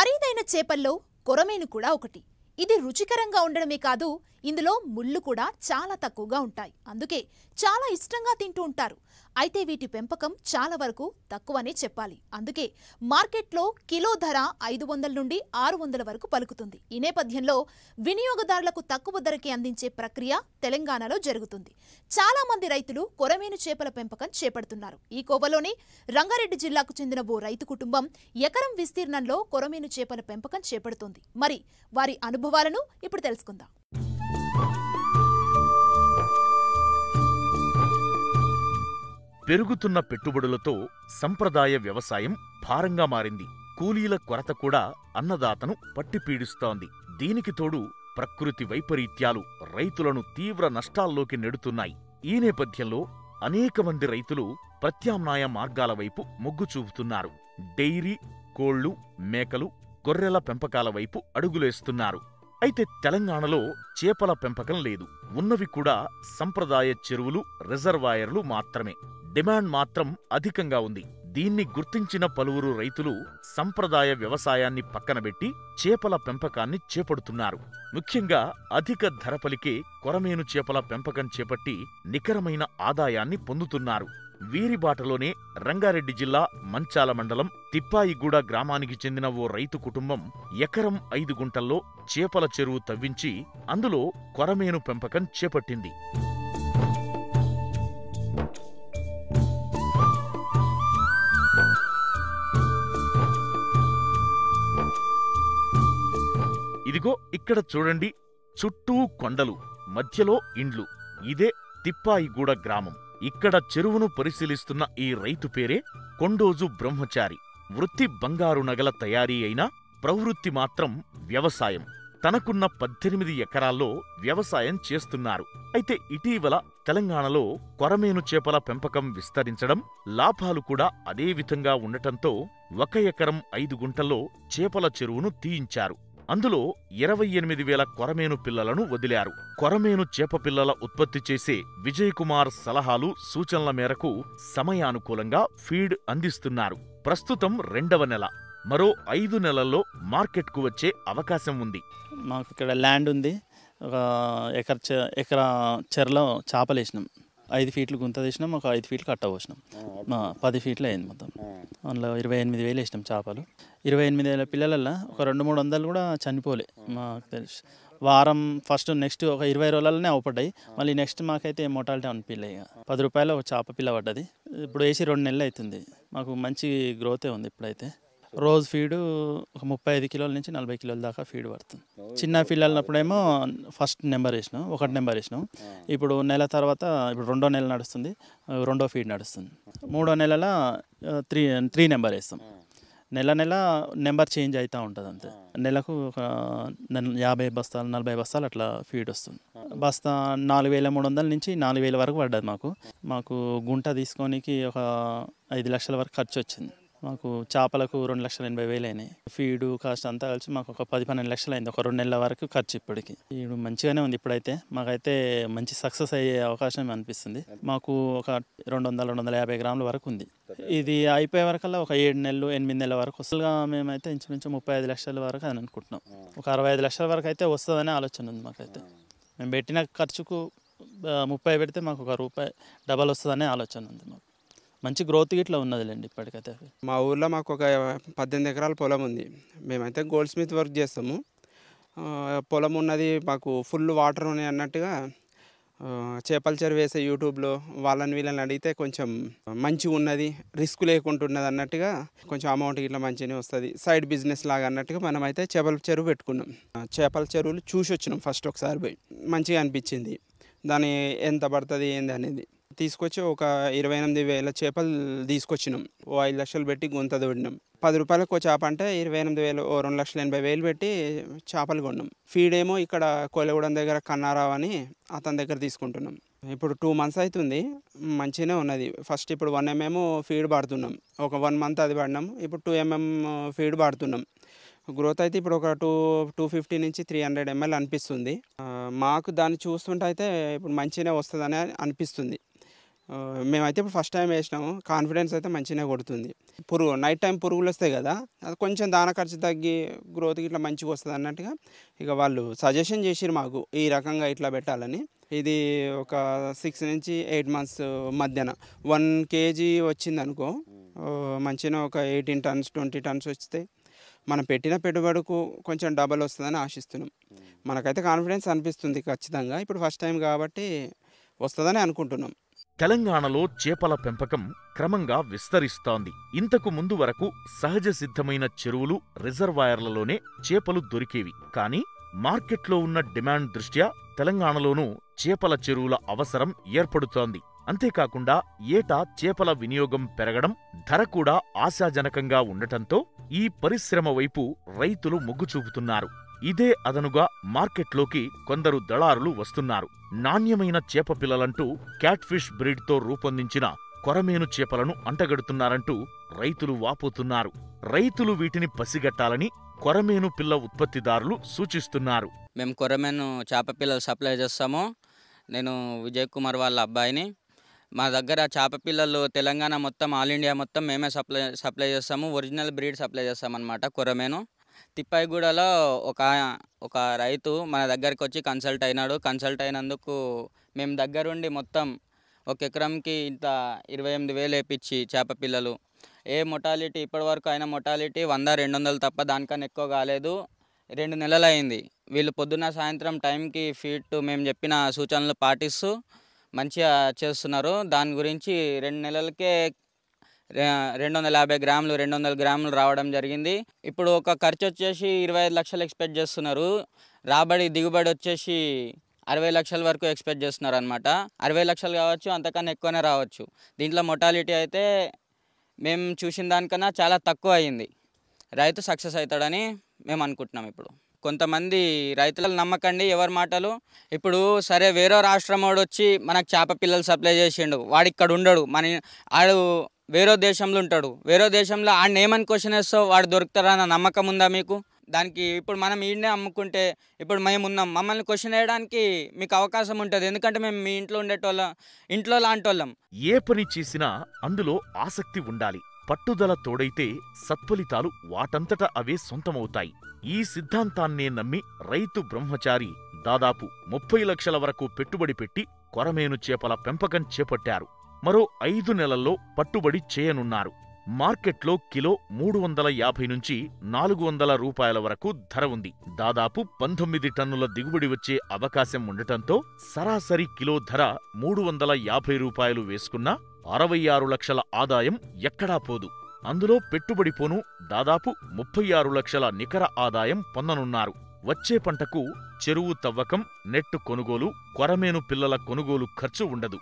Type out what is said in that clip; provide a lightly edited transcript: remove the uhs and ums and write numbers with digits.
ఖరీదైన చేపల్లో కొరమేను కూడా ఒకటి. ఇది రుచికరంగా ఉండడమే కాదు, ఇందులో ముళ్ళు కూడా చాలా తక్కువగా ఉంటాయి. అందుకే చాలా ఇష్టంగా తింటూ ఉంటారు. అయితే వీటి పెంపకం చాలా వరకు తక్కువనే చెప్పాలి. అందుకే మార్కెట్లో కిలో ధర 500 నుండి 600 వరకు పలుకుతుంది. ఈ నేపథ్యంలో వినియోగదారులకు తక్కువ ధరకి అందించే ప్రక్రియ తెలంగాణలో జరుగుతుంది. చాలా మంది రైతులు కొరమేను చేపల పెంపకం చేపడుతున్నారు. ఈ కోవలోనే రంగారెడ్డి జిల్లాకు చెందిన ఓ రైతు కుటుంబం ఎకరం విస్తీర్ణంలో కొరమేను చేపల పెంపకం చేపడుతోంది. మరి వారి అనుభవాలను ఇప్పుడు తెలుసుకుందాం. పెరుగుతున్న పెట్టుబడులతో సంప్రదాయ వ్యవసాయం భారంగా మారింది. కూలీల కొరత కూడా అన్నదాతను పట్టిపీడిస్తోంది. దీనికి తోడు ప్రకృతి వైపరీత్యాలు రైతులను తీవ్ర నష్టాల్లోకి నెడుతున్నాయి. ఈ నేపథ్యంలో అనేక మంది రైతులు ప్రత్యామ్నాయ మార్గాల వైపు మొగ్గు చూపుతున్నారు. డెయిరీ, కోళ్లు, మేకలు, గొర్రెల పెంపకాల వైపు అడుగులేస్తున్నారు. అయితే తెలంగాణలో చేపల పెంపకం లేదు. ఉన్నవి కూడా సంప్రదాయ చెరువులు, రిజర్వాయర్లు మాత్రమే. డిమాండ్ మాత్రం అధికంగా ఉంది. దీన్ని గుర్తించిన పలువురు రైతులు సంప్రదాయ వ్యవసాయాన్ని పక్కనబెట్టి చేపల పెంపకాన్ని చేపడుతున్నారు. ముఖ్యంగా అధిక ధర పలికే కొరమేను చేపల పెంపకం చేపట్టి నికరమైన ఆదాయాన్ని పొందుతున్నారు. వీరి బాటలోనే రంగారెడ్డి జిల్లా మంచాల మండలం తిప్పాయిగూడ గ్రామానికి చెందిన ఓ రైతు కుటుంబం ఎకరం 5 గుంటల్లో చేపల చెరువు తవ్వించి అందులో కొరమేను పెంపకం చేపట్టింది. ఇదిగో ఇక్కడ చూడండి, చుట్టూ కొండలు, మధ్యలో ఇండ్లు. ఇదే తిప్పాయిగూడ గ్రామం. ఇక్కడ చెరువును పరిశీలిస్తున్న ఈ రైతు పేరే కొండోజు బ్రహ్మచారి. వృత్తి బంగారు నగల తయారీ అయినా ప్రవృత్తి మాత్రం వ్యవసాయం. తనకున్న 18 ఎకరాల్లో వ్యవసాయం చేస్తున్నారు. అయితే ఇటీవల తెలంగాణలో కొరమేను చేపల పెంపకం విస్తరించడం, లాభాలు కూడా అదే విధంగా ఉండటంతో 1 ఎకరం 5 గుంటల్లో చేపల చెరువును తీయించారు. అందులో 28,000 కొరమేను పిల్లలను వదిలారు. కొరమేను చేప పిల్లల ఉత్పత్తి చేసే విజయ్ కుమార్ సలహాలు, సూచనల మేరకు సమయానుకూలంగా ఫీడ్ అందిస్తున్నారు. ప్రస్తుతం 2వ నెల. మరో 5 నెలల్లో మార్కెట్కు వచ్చే అవకాశం ఉంది. మాకు ఇక్కడ ల్యాండ్ ఉంది. ఒక ఎకరా చెరలో చేపలు వేసినాం. 5 ఫీట్లు గుంత తీసినాం, ఒక 5 ఫీట్లు కట్ట పోసినాం. 10 ఫీట్లు అయింది మొత్తం. అందులో 28,000 వేసినాం చేపలు. 28,000 పిల్లలల్లో ఒక 200-300 కూడా చనిపోలే మాకు తెలుసు. వారం ఫస్ట్ నెక్స్ట్ ఒక 20 రోజులనే అవపడ్డాయి. మళ్ళీ నెక్స్ట్ మాకైతే మోటాలిటీ అనిపించలే. ఇక 10 రూపాయలు ఒక చేప పిల్ల పడ్డది. ఇప్పుడు వేసి 2 నెలలు అవుతుంది. మాకు మంచి గ్రోతే ఉంది. ఇప్పుడైతే రోజు ఫీడు ఒక 35 కిలోల నుంచి 40 కిలోల దాకా ఫీడ్ పడుతుంది. చిన్న పిల్లలప్పుడేమో ఫస్ట్ నెంబర్ వేసినాం, 1 నెంబర్ వేసినాం. ఇప్పుడు నెల తర్వాత, ఇప్పుడు 2వ నెల నడుస్తుంది, 2వ ఫీడ్ నడుస్తుంది. 3వ నెలల 3 నెంబర్ వేస్తాం. నెల నెంబర్ చేంజ్ అవుతూ ఉంటుంది. అంతే. నెలకు ఒక 50 బస్తాలు 40 బస్తాలు అట్లా ఫీడ్ వస్తుంది. బస్తా 4,300 నుంచి 4,000 వరకు పడ్డది. మాకు గుంట తీసుకోనికి ఒక 5 లక్షల వరకు ఖర్చు వచ్చింది. మాకు చేపలకు 2,80,000 అయినాయి. ఫీడు కాస్ట్ అంతా కలిసి మాకు ఒక 10-12 లక్షలు అయింది. ఒక 2 నెలల వరకు ఖర్చు. ఇప్పటికి ఇప్పుడు మంచిగానే ఉంది. ఇప్పుడైతే మాకైతే మంచి సక్సెస్ అయ్యే అవకాశం అనిపిస్తుంది. మాకు ఒక 200-250 గ్రాముల వరకు ఉంది. ఇది అయిపోయే వరకల్లా ఒక 7 నెలలు 8 నెలల వరకు వస్తుందిగా. మేమైతే ఇంచుమించు 35 లక్షల వరకు అని అనుకుంటున్నాం. ఒక 65 లక్షల వరకు అయితే వస్తుందనే ఆలోచన ఉంది మాకైతే. మేము పెట్టిన ఖర్చుకు 30 పెడితే మాకు ఒక రూపాయి డబల్ వస్తుందనే ఆలోచన ఉంది. మాకు మంచి గ్రోత్ ఇట్లా ఉన్నదిలేండి ఇప్పటికైతే. మా ఊర్లో మాకు ఒక 18 ఎకరాల పొలం ఉంది. మేమైతే గోల్డ్ స్మిత్ వర్క్ చేస్తాము. పొలం ఉన్నది, మాకు ఫుల్ వాటర్ ఉన్నాయి అన్నట్టుగా చేపల చెరువు వేసే యూట్యూబ్లో వాళ్ళని వీళ్ళని అడిగితే కొంచెం మంచిగా ఉన్నది, రిస్క్ లేకుంటున్నది అన్నట్టుగా కొంచెం అమౌంట్ ఇట్లా మంచిగానే వస్తుంది, సైడ్ బిజినెస్ లాగా అన్నట్టుగా మనమైతే చేపల చెరువు పెట్టుకున్నాం. చేపల చెరువులు చూసి వచ్చినాం ఫస్ట్ ఒకసారి పోయి. మంచిగా అనిపించింది. దాని ఎంత పడుతుంది ఏంది అనేది తీసుకొచ్చి ఒక 28,000 చేపలు తీసుకొచ్చినాం. ఓ 5 లక్షలు పెట్టి గుంత తోడినాం. 10 రూపాయలకు ఒక చేప అంటే 28,000, ఓ 2,80,000 పెట్టి చేపలు కొన్నాం. ఫీడ్ ఏమో ఇక్కడ కొలగూడెం దగ్గర కన్నారావు అని అతని దగ్గర తీసుకుంటున్నాం. ఇప్పుడు 2 మంత్స్ అవుతుంది. మంచిగానే ఉన్నది. ఫస్ట్ ఇప్పుడు 1 mm ఫీడ్ పడుతున్నాం. ఒక 1 మంత్ అది పడినాం. ఇప్పుడు 2 mm ఫీడ్ పడుతున్నాం. గ్రోత్ అయితే ఇప్పుడు ఒక 250 నుంచి 300 ml అనిపిస్తుంది. మాకు దాన్ని చూస్తుంటే అయితే ఇప్పుడు మంచిగానే వస్తుందని అనిపిస్తుంది. మేమైతే ఇప్పుడు ఫస్ట్ టైం వేసినాము. కాన్ఫిడెన్స్ అయితే మంచిగానే కొడుతుంది. నైట్ టైం పురుగులు వస్తాయి కదా, అది కొంచెం దాన ఖర్చు తగ్గి గ్రోత్కి ఇట్లా మంచిగా వస్తుంది అన్నట్టుగా ఇక వాళ్ళు సజెషన్ చేసిరు మాకు ఈ రకంగా ఇట్లా పెట్టాలని. ఇది ఒక 6 నుంచి 8 మంత్స్ మధ్యన 1 kg వచ్చింది అనుకో, మంచిగా ఒక 18 tons 20 tons వస్తే మనం పెట్టిన పెట్టుబడికు కొంచెం డబల్ వస్తుందని ఆశిస్తున్నాం. మనకైతే కాన్ఫిడెన్స్ అనిపిస్తుంది ఖచ్చితంగా. ఇప్పుడు ఫస్ట్ టైం కాబట్టి వస్తుందని అనుకుంటున్నాం. తెలంగాణలో చేపల పెంపకం క్రమంగా విస్తరిస్తోంది. ఇంతకు ముందు వరకు సహజ సిద్ధమైన చెరువులు, రిజర్వాయర్లలోనే చేపలు దొరికేవి. కానీ మార్కెట్లో ఉన్న డిమాండ్ దృష్ట్యా తెలంగాణలోనూ చేపల చెరువుల అవసరం ఏర్పడుతోంది. అంతేకాకుండా ఏటా చేపల వినియోగం పెరగడం, ధర కూడా ఆశాజనకంగా ఉండటంతో ఈ పరిశ్రమ వైపు రైతులు మొగ్గు చూపుతున్నారు. ఇదే అదనుగా మార్కెట్లోకి కొందరు దళారులు వస్తున్నారు. నాణ్యమైన చేప పిల్లలంటూ క్యాట్ఫిష్ బ్రీడ్తో రూపొందించిన కొరమేను చేపలను అంటగడుతున్నారంటూ రైతులు వాపోతున్నారు. రైతులు వీటిని పసిగట్టాలని కొరమేను పిల్ల ఉత్పత్తిదారులు సూచిస్తున్నారు. మేము కొరమేను చేప పిల్లలు సప్లై చేస్తాము. నేను విజయ్ కుమార్ వాళ్ళ అబ్బాయిని. మా దగ్గర చేప పిల్లలు తెలంగాణ మొత్తం, ఆల్ ఇండియా మొత్తం మేమే సప్లై చేస్తాము. ఒరిజినల్ బ్రీడ్ సప్లై చేస్తామన్నమాట కొరమేను. తిప్పాయిగూడలో ఒక రైతు మన దగ్గరికి వచ్చి కన్సల్ట్ అయినాడు. కన్సల్ట్ అయినందుకు మేము దగ్గరుండి మొత్తం 1 ఎకరంకి ఇంత 28,000 వేపించి చేప పిల్లలు, ఏ మొటాలిటీ ఇప్పటివరకు అయిన మొటాలిటీ 100-200 తప్ప దానికన్నా ఎక్కువ కాలేదు. 2 నెలలు అయింది. వీళ్ళు పొద్దున్న సాయంత్రం టైంకి ఫీడ్ మేము చెప్పిన సూచనలు పాటిస్తూ మంచిగా చేస్తున్నారు. దాని గురించి 2 నెలలకే 250 గ్రాములు 200 గ్రాములు రావడం జరిగింది. ఇప్పుడు ఒక ఖర్చు వచ్చేసి 25 లక్షలు ఎక్స్పెక్ట్ చేస్తున్నారు. దిగుబడి వచ్చేసి 60 లక్షల వరకు ఎక్స్పెక్ట్ చేస్తున్నారు అనమాట. 60 లక్షలు కావచ్చు, అంతకన్నా ఎక్కువనే రావచ్చు. దీంట్లో మొటాలిటీ అయితే మేము చూసిన దానికన్నా చాలా తక్కువ అయింది. రైతు సక్సెస్ అవుతాడని మేము అనుకుంటున్నాం. ఇప్పుడు కొంతమంది రైతులను నమ్మకండి ఎవరి మాటలు. ఇప్పుడు సరే వేరే రాష్ట్రం వాడు వచ్చి మనకు చేప పిల్లలు సప్లై చేసిండు, వాడు ఇక్కడ ఉండడు, ఆడు వేరే దేశంలో ఉంటాడు. వేరే దేశంలో ఆడిని ఏమని క్వశ్చన్ వేస్తావు, వాడు దొరుకుతారన్న నమ్మకం ఉందా మీకు? దానికి ఇప్పుడు మనం ఈడనే అమ్ముకుంటే, ఇప్పుడు మేము ఉన్నాం, మమ్మల్ని క్వశ్చన్ వేయడానికి మీకు అవకాశం ఉంటుంది. ఎందుకంటే మేము మీ ఇంట్లో ఉండేటోళ్ళం, ఇంట్లో లాంటోళ్ళం. ఏ పని చేసినా అందులో ఆసక్తి ఉండాలి. పట్టుదల తోడైతే సత్ఫలితాలు వాటంతట అవే సొంతమవుతాయి. ఈ సిద్ధాంతాన్నే నమ్మి రైతు బ్రహ్మచారి దాదాపు 30 లక్షల వరకు పెట్టుబడి పెట్టి కొరమేను చేపల పెంపకం చేపట్టారు. మరో 5 నెలల్లో పట్టుబడి చేయనున్నారు. మార్కెట్లో కిలో 350 నుంచి 400 రూపాయల వరకు ధర ఉంది. దాదాపు 19 టన్నుల దిగుబడి వచ్చే అవకాశం ఉండటంతో సరాసరి కిలో ధర 350 రూపాయలు వేసుకున్నా 66 లక్షల ఆదాయం ఎక్కడా పోదు. అందులో పెట్టుబడి పోను దాదాపు 36 లక్షల నికర ఆదాయం పొందనున్నారు. వచ్చే పంటకు చెరువు తవ్వకం, నెట్టు కొనుగోలు, కొరమేను పిల్లల కొనుగోలు ఖర్చు ఉండదు.